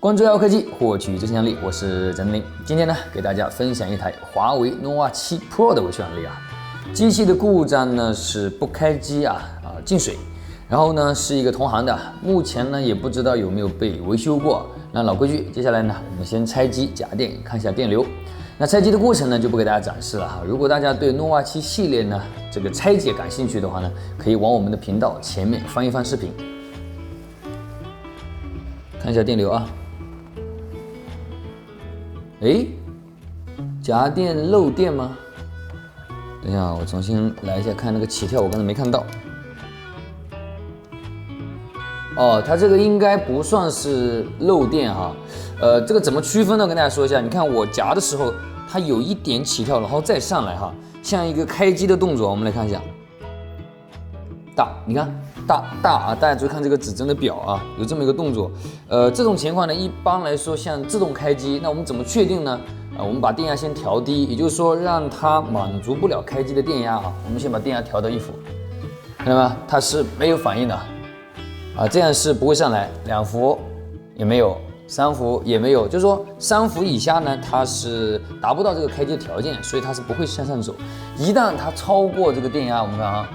关注耀科技，获取最新案例，我是陈林。今天呢，给大家分享一台华为 nova 7 Pro 的维修案例啊。机器的故障呢是不开机进水，然后呢是一个同行的，目前呢也不知道有没有被维修过。那老规矩，接下来呢我们先拆机夹电，看一下电流。那拆机的过程呢就不给大家展示了哈。如果大家对 nova 7系列呢这个拆解感兴趣的话呢，可以往我们的频道前面翻一翻视频，看一下电流啊。哎，夹电漏电吗？等一下，我重新来一下看那个起跳，我刚才没看到。哦，它这个应该不算是漏电哈。这个怎么区分呢？跟大家说一下，你看我夹的时候，它有一点起跳，然后再上来哈，像一个开机的动作。我们来看一下，大，你看大啊，大家注意看这个指针的表啊，有这么一个动作。这种情况呢，一般来说像自动开机，那我们怎么确定呢？我们把电压先调低，也就是说让它满足不了开机的电压啊。我们先把电压调到1伏，看到吗？它是没有反应的啊，这样是不会上来。2伏也没有，3伏也没有，就是说3伏以下呢，它是达不到这个开机的条件，所以它是不会向上走。一旦它超过这个电压，我们看啊。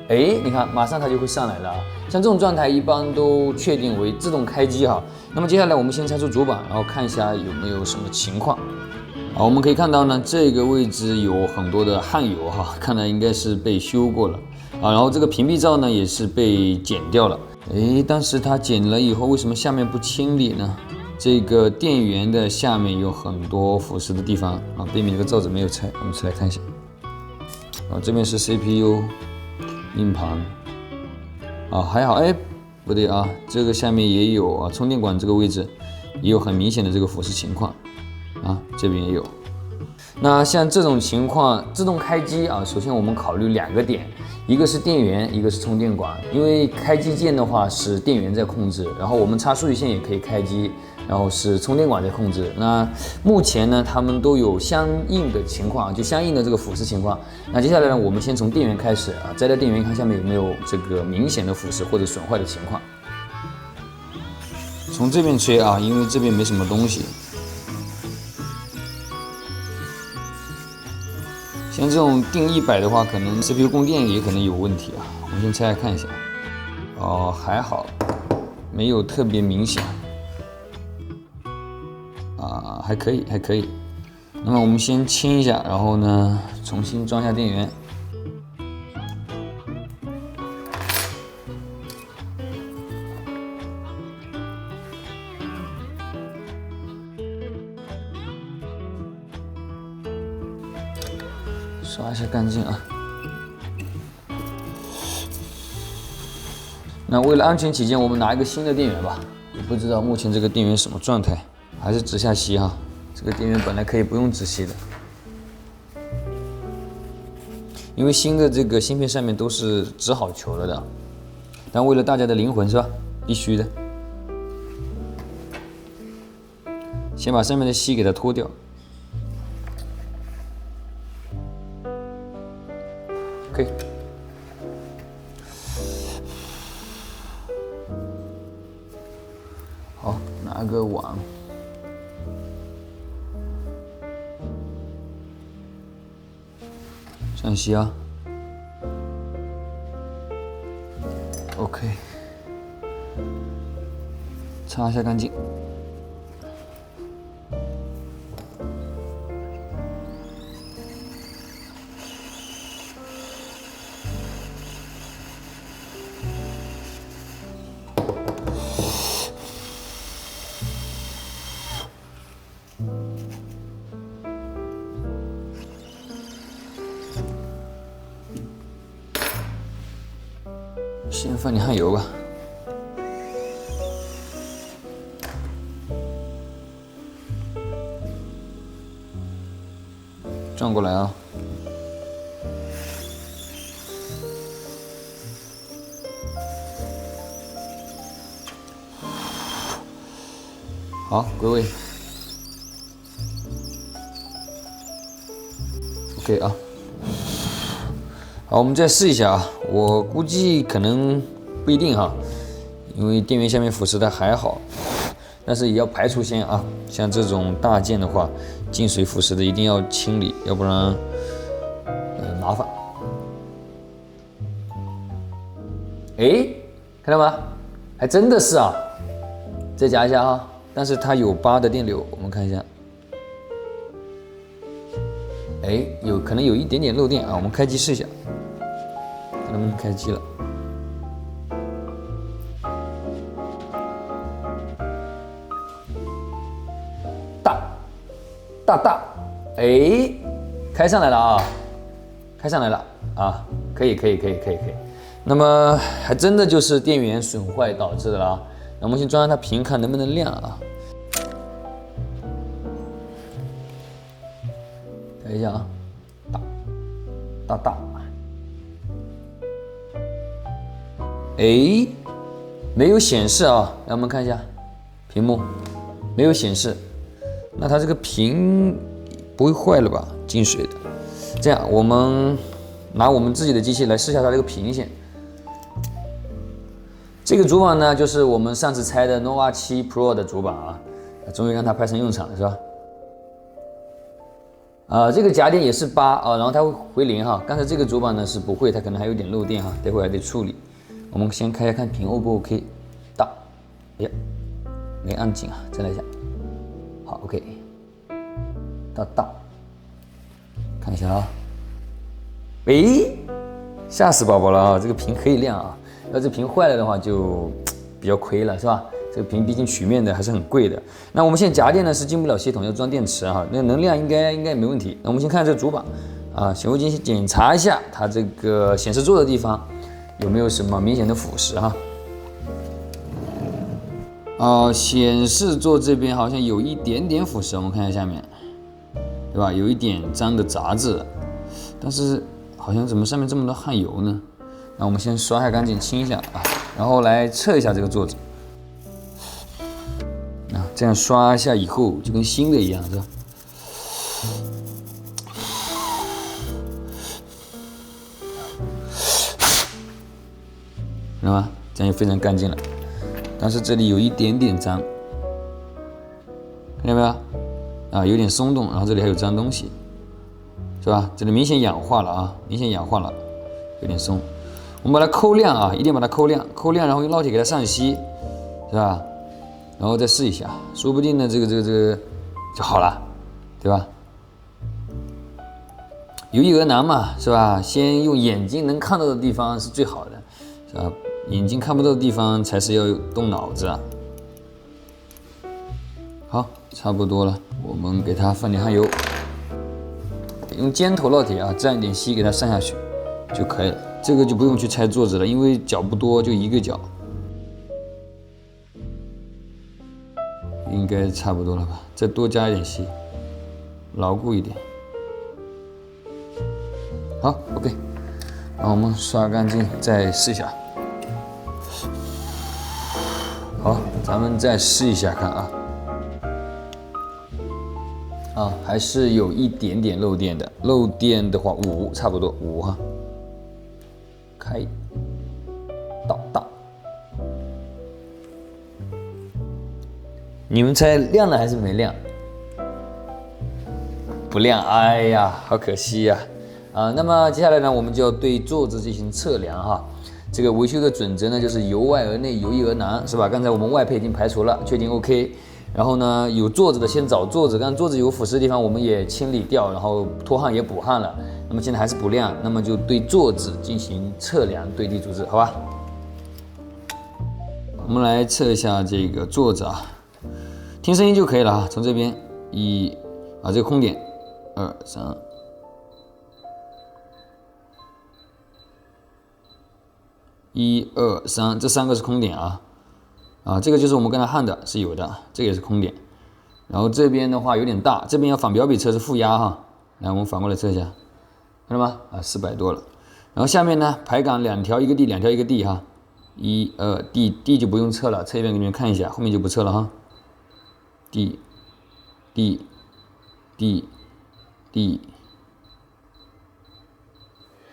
哎，你看，马上它就会上来了。像这种状态，一般都确定为自动开机哈。那么接下来我们先拆出主板，然后看一下有没有什么情况。我们可以看到呢，这个位置有很多的焊油哈，看来应该是被修过了啊。然后这个屏蔽罩呢也是被剪掉了。哎，但是它剪了以后，为什么下面不清理呢？这个电源的下面有很多腐蚀的地方啊，背面这个罩子没有拆，我们一起来看一下。这边是 CPU。硬盘还好，哎，不对啊，这个下面也有啊，充电管这个位置也有很明显的这个腐蚀情况啊，这边也有。那像这种情况，自动开机啊，首先我们考虑2个点，一个是电源，一个是充电管。因为开机键的话是电源在控制，然后我们插数据线也可以开机，然后是充电管在控制。那目前呢，它们都有相应的情况，就相应的这个腐蚀情况。那接下来呢，我们先从电源开始啊，摘掉电源，看下面有没有这个明显的腐蚀或者损坏的情况。从这边吹啊，因为这边没什么东西。像这种定100的话，可能 CPU 供电也可能有问题啊。我们先拆开看一下。还好，没有特别明显。还可以，还可以。那么我们先清一下，然后呢，重新装一下电源。刷一下干净啊。那为了安全起见，我们拿一个新的电源吧。也不知道目前这个电源什么状态，还是直下吸哈。这个电源本来可以不用直吸的，因为新的这个芯片上面都是织好球了的。但为了大家的灵魂是吧？必须的。先把上面的锡给它脱掉。可以。好，拿个碗。上锡啊。OK。擦一下干净。先放点焊油吧。转过来啊。好，归位。OK 啊。好，我们再试一下啊，我估计可能不一定哈，因为电源下面腐蚀的还好。但是也要排除先啊。像这种大件的话，进水腐蚀的一定要清理，要不然麻烦。哎，看到吗？还真的是啊。再夹一下啊，但是它有8的电流，我们看一下。哎，可能有一点点漏电啊，我们开机试一下，看能不能开机了。大，哎，开上来了啊，开上来了啊，可以。那么还真的就是电源损坏导致的啦。那我们先装上它屏，看能不能亮啊。看一下啊，大，哎，没有显示啊，来我们看一下屏幕，没有显示。那它这个屏不会坏了吧？进水的。这样，我们拿我们自己的机器来试一下它这个屏先。这个主板呢，就是我们上次拆的 nova 7 Pro 的主板啊，终于让它派上用场了，是吧？这个夹电也是8啊，然后它会回0哈。刚才这个主板呢是不会，它可能还有点漏电哈，待会还得处理。我们先开一下看屏 O 不 OK？ 大，哎呀，没按紧啊，再来一下。好 ，OK， 大，看一下啊，诶，吓死宝宝了啊！这个屏可以亮啊，要这屏坏了的话就比较亏了，是吧？这个屏毕竟曲面的还是很贵的。那我们现在夹电呢是进不了系统，要装电池哈，那能亮应该没问题。那我们先看这个主板啊，显微镜先检查一下它这个显示座的地方有没有什么明显的腐蚀哈。显示座这边好像有一点点腐蚀，我们看一下下面，对吧？有一点脏的杂质，但是好像怎么上面这么多汗油呢？那我们先刷一下干净，清一下啊，然后来测一下这个座子。这样刷一下以后就跟新的一样，是吧？知道吗？这样就非常干净了。但是这里有一点点脏，看见没有？啊，有点松动，然后这里还有脏东西，是吧？这里明显氧化了啊，明显氧化了，有点松。我们把它抠亮啊，一定把它抠亮，然后用烙铁给它上锡，是吧？然后再试一下，说不定呢，这个就好了，对吧？有意而难嘛，是吧？先用眼睛能看到的地方是最好的，是吧？眼睛看不到的地方才是要动脑子啊。好，差不多了，我们给它放点汗油，用尖头烙铁啊，蘸一点锡给它上下去就可以了。这个就不用去拆座子了，因为角不多，就一个角。应该差不多了吧，再多加一点锡，牢固一点。好 ，OK， 然后我们刷干净，再试一下。好，咱们再试一下看啊。还是有一点点漏电的，漏电的话5，差不多5哈。开，大。你们猜亮了还是没亮？不亮，哎呀，好可惜呀！那么接下来呢，我们就要对座子进行测量哈。这个维修的准则呢，就是由外而内，由易而难，是吧？刚才我们外配已经排除了，确定 OK。然后呢，有座子的先找座子，刚才座子有腐蚀的地方我们也清理掉，然后脱焊也补焊了。那么现在还是不亮，那么就对座子进行测量对地阻滞，好吧？我们来测一下这个座子啊。听声音就可以了啊，从这边这个空点，2、3，这3个是空点啊，这个就是我们刚才焊的，是有的，这个也是空点。然后这边的话有点大，这边要反表比测是负压哈，来我们反过来测一下，看到吗？400多了。然后下面呢，排杆2条一个 D， 2条一个 D 哈，1、2 D 就不用测了，测一遍给你们看一下，后面就不测了哈。D，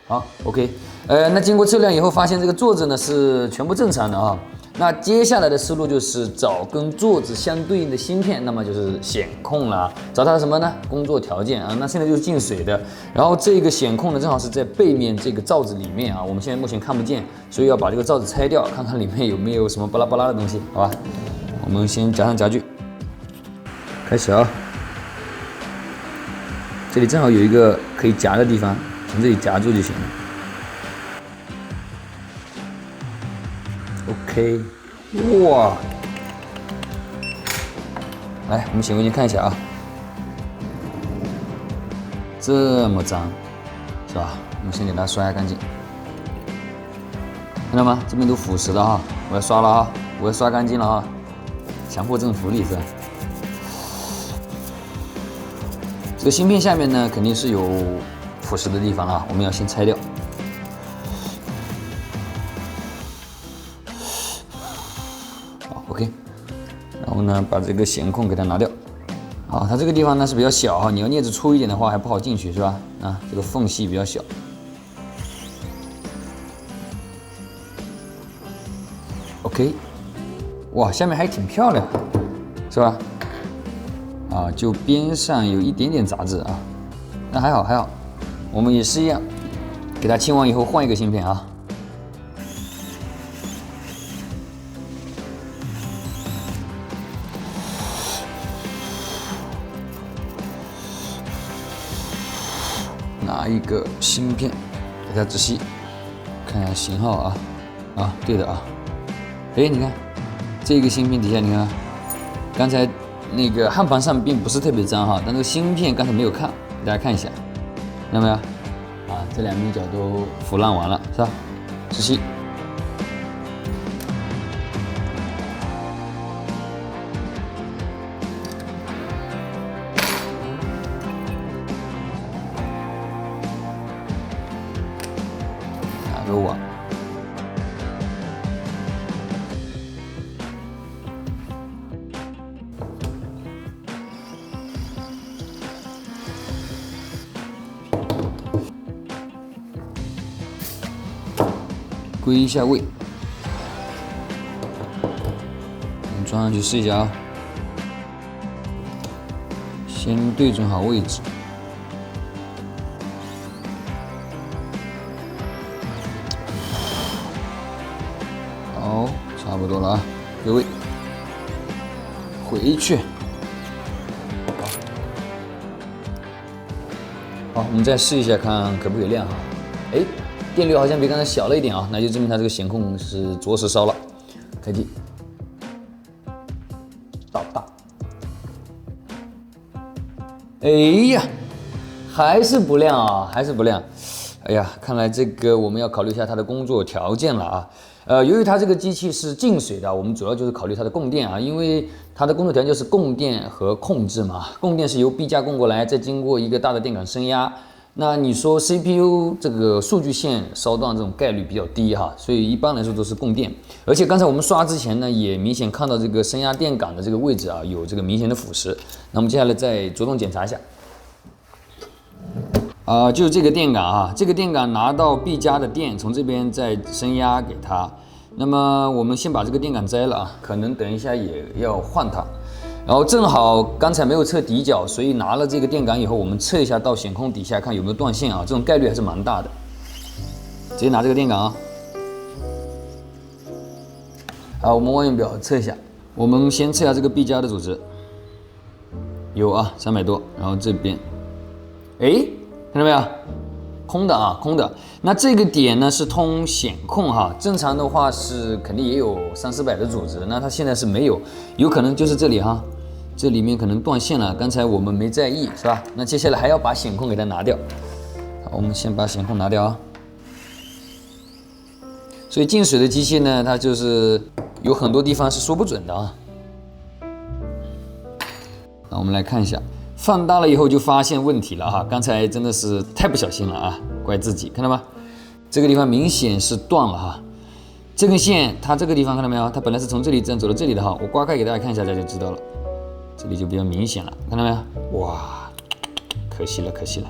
好 ，OK， 那经过测量以后，发现这个座子呢是全部正常的啊。那接下来的思路就是找跟座子相对应的芯片，那么就是显控啦，找它的什么呢？工作条件啊，那现在就是进水的，然后这个显控呢正好是在背面这个罩子里面啊，我们现在目前看不见，所以要把这个罩子拆掉，看看里面有没有什么巴拉巴拉的东西，好吧？我们先夹上夹具，开始啊。这里正好有一个可以夹的地方，从这里夹住就行了。OK， 哇！来，我们显微镜看一下啊，这么脏，是吧？我们先给它刷干净，看到吗？这边都腐蚀了哈，我要刷了哈，我要刷干净了哈，强迫症福利是吧？这个芯片下面呢，肯定是有腐蚀的地方啊，我们要先拆掉。好 ，OK。然后呢，把这个显控给它拿掉。好，它这个地方呢是比较小哈，你要镊子粗一点的话还不好进去是吧？啊，这个缝隙比较小。OK， 哇，下面还挺漂亮，是吧？啊，就边上有一点点杂质啊，那还好还好，我们也是一样，给它清完以后换一个芯片啊。拿一个芯片给它仔细看一下型号啊，啊，对的啊，哎，你看这个芯片底下，你看刚才。那个焊盘上并不是特别脏哈，但这个芯片刚才没有看，给大家看一下，看到没有？啊，这两边角都腐烂完了，是吧？仔细。打个网。归一下位，我们装上去试一下啊。先对准好位置，好，差不多了啊，归位，回去。好，我们再试一下，看可不可以亮哈。哎。电流好像比刚才小了一点啊，那就证明它这个显控是着实烧了。开机，到大。哎呀，还是不亮啊，还是不亮。哎呀，看来这个我们要考虑一下它的工作条件了啊。由于它这个机器是进水的，我们主要就是考虑它的供电啊，因为它的工作条件就是供电和控制嘛。供电是由 B 架供过来，再经过一个大的电感升压。那你说 CPU 这个数据线烧断这种概率比较低哈，所以一般来说都是供电。而且刚才我们刷之前呢，也明显看到这个升压电感的这个位置啊，有这个明显的腐蚀。那我们接下来再着重检查一下。就是这个电感啊，这个电感拿到 B 加的电，从这边再升压给它。那么我们先把这个电感摘了啊，可能等一下也要换它。然后正好刚才没有测底角，所以拿了这个电感以后，我们测一下到显控底下看有没有断线啊，这种概率还是蛮大的。直接拿这个电感啊，好，我们望远表测一下，我们先测一下这个 B 加的组织，有啊，300多，然后这边，哎，看到没有？空的啊，空的。那这个点呢是通显控哈，正常的话是肯定也有300-400的组织，那它现在是没有，有可能就是这里哈，这里面可能断线了，刚才我们没在意是吧？那接下来还要把显控给它拿掉。好，我们先把显控拿掉啊。所以进水的机器呢，它就是有很多地方是说不准的啊。那我们来看一下。放大了以后就发现问题了哈，刚才真的是太不小心了啊，怪自己，看到吗？这个地方明显是断了哈，这根线它这个地方看到没有？它本来是从这里这样走到这里的哈，我刮开给大家看一下，大家就知道了，这里就比较明显了，看到没有？哇，可惜了，可惜了，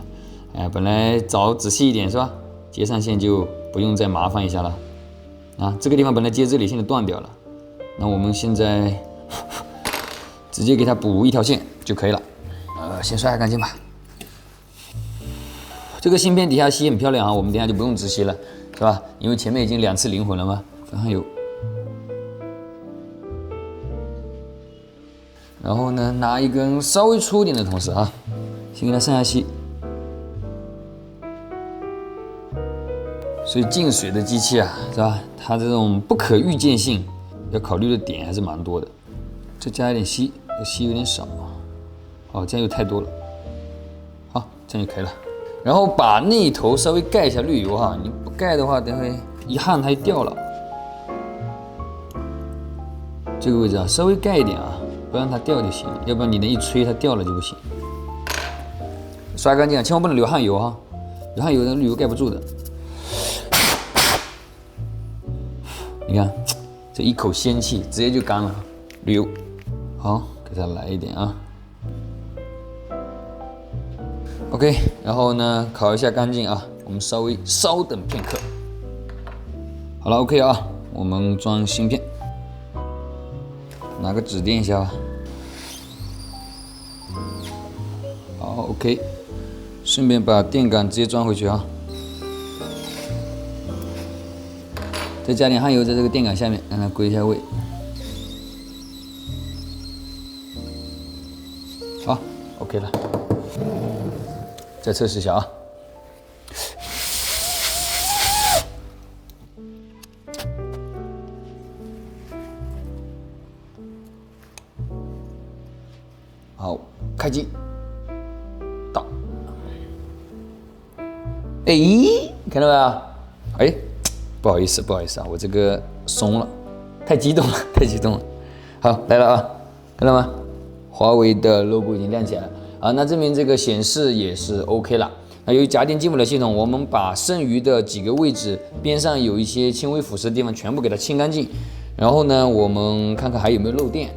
哎，本来找仔细一点是吧？接上线就不用再麻烦一下了，啊，这个地方本来接这里，现在断掉了，那我们现在直接给它补一条线就可以了。先刷干净吧。这个芯片底下吸很漂亮啊，我们等下就不用直吸了，是吧？因为前面已经2次灵魂了嘛，粉上油。然后呢，拿一根稍微粗一点的铜丝啊，先给它上下吸。所以进水的机器啊，是吧？它这种不可预见性要考虑的点还是蛮多的。再加一点稀，稀有点少。哦，这样又太多了。好，这样就可以了。然后把那一头稍微盖一下滤油哈，你不盖的话，等会一焊它就掉了。这个位置啊，稍微盖一点啊，不让它掉就行了，要不然你那一吹它掉了就不行。刷干净啊，千万不能留焊油哈，留焊油的滤油盖不住的。你看，这一口仙气直接就干了，滤油。好，给它来一点啊。OK， 然后呢，烤一下干净啊，我们稍微稍等片刻。好了 ，OK 啊，我们装芯片，拿个纸垫一下吧。好 ，OK， 顺便把电杆直接装回去啊。再加点焊油在这个电杆下面，让它归一下位。好 ，OK 了。再测试一下啊。好，开机，到。哎，看到没有？哎，不好意思啊，我这个松了，太激动了，太激动了。好，来了啊，看到吗？华为的 logo 已经亮起来了。啊，那证明这个显示也是 OK 了。那由于夹电进不了系统，我们把剩余的几个位置边上有一些轻微腐蚀的地方全部给它清干净。然后呢，我们看看还有没有漏电，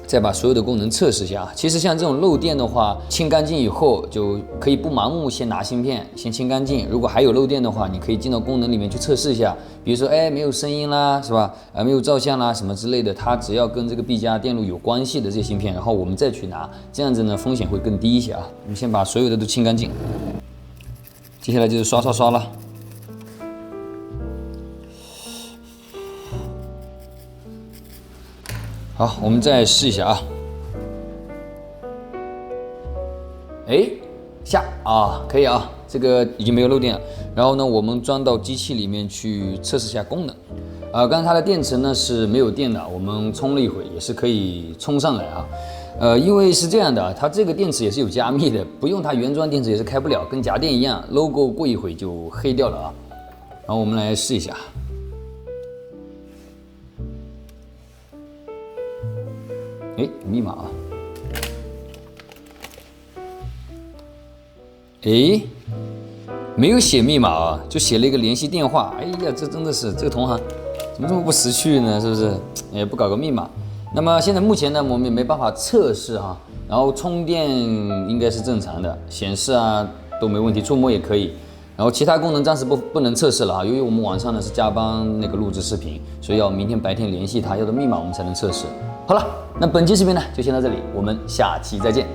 再把所有的功能测试一下。其实像这种漏电的话，清干净以后就可以不盲目先拿芯片先清干净。如果还有漏电的话，你可以进到功能里面去测试一下。比如说，哎，没有声音啦，是吧？没有照相啦，什么之类的，它只要跟这个币加电路有关系的这些芯片，然后我们再去拿，这样子呢风险会更低一些啊。我们先把所有的都清干净，接下来就是刷了。好，我们再试一下啊。哎，下啊，可以啊，这个已经没有漏电了。然后呢，我们装到机器里面去测试一下功能。刚才它的电池呢是没有电的，我们充了一会也是可以充上来啊。因为是这样的，它这个电池也是有加密的，不用它原装电池也是开不了，跟夹电一样 ，logo 过一会就黑掉了啊。然后我们来试一下。哎，密码啊！哎，没有写密码啊，就写了一个联系电话。哎呀，这真的是这个同行怎么这么不识趣呢？是不是？也不搞个密码。那么现在目前呢，我们也没办法测试哈。然后充电应该是正常的，显示啊都没问题，触摸也可以。然后其他功能暂时不能测试了啊，由于我们晚上呢是加班那个录制视频，所以要明天白天联系他要的密码我们才能测试。好了，那本期视频呢就先到这里，我们下期再见。